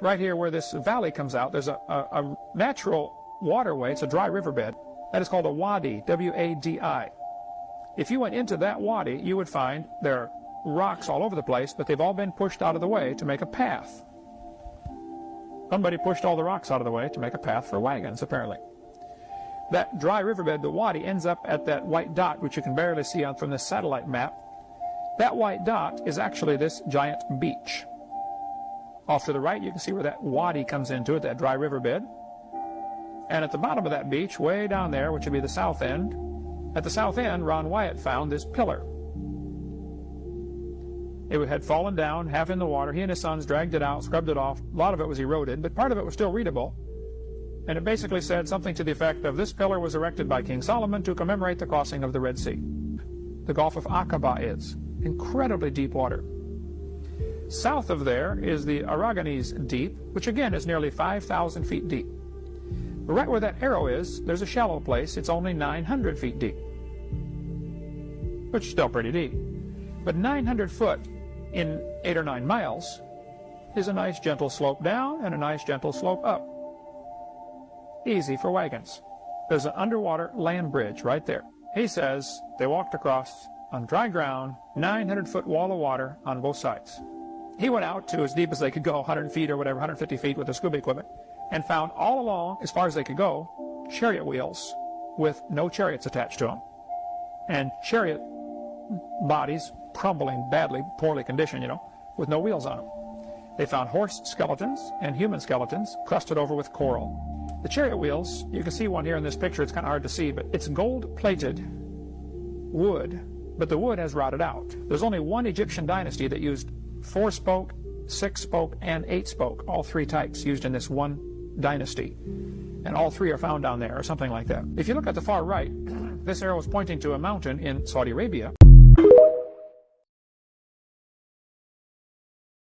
right here where this valley comes out, there's a natural waterway. It's a dry riverbed. That is called a wadi, W-A-D-I. If you went into that wadi, you would find there are rocks all over the place, but they've all been pushed out of the way to make a path. Somebody pushed all the rocks out of the way to make a path for wagons, apparently. That dry riverbed, the wadi, ends up at that white dot, which you can barely see from this satellite map. That white dot is actually this giant beach. Off to the right, you can see where that wadi comes into it, that dry riverbed. And at the bottom of that beach, way down there, which would be the south end, at the south end, Ron Wyatt found this pillar. It had fallen down, half in the water. He and his sons dragged it out, scrubbed it off. A lot of it was eroded, but part of it was still readable. And it basically said something to the effect of, this pillar was erected by King Solomon to commemorate the crossing of the Red Sea. The Gulf of Aqaba is incredibly deep water. South of there is the Aragonese Deep, which again is nearly 5,000 feet deep. Right where that arrow is, there's a shallow place. It's only 900 feet deep, which is still pretty deep. But 900 foot in 8 or 9 miles is a nice gentle slope down and a nice gentle slope up. Easy for wagons. There's an underwater land bridge right there. He says they walked across on dry ground, 900-foot wall of water on both sides. He went out to as deep as they could go, 100 feet or whatever, 150 feet with the scuba equipment, and found all along, as far as they could go, chariot wheels with no chariots attached to them. And chariot bodies crumbling badly, poorly conditioned, with no wheels on them. They found horse skeletons and human skeletons crusted over with coral. The chariot wheels, you can see one here in this picture, it's kind of hard to see, but it's gold-plated wood, but the wood has rotted out. There's only one Egyptian dynasty that used 4-spoke, 6-spoke, and 8-spoke, all 3 types used in this one dynasty. And all 3 are found down there, or something like that. If you look at the far right, this arrow is pointing to a mountain in Saudi Arabia.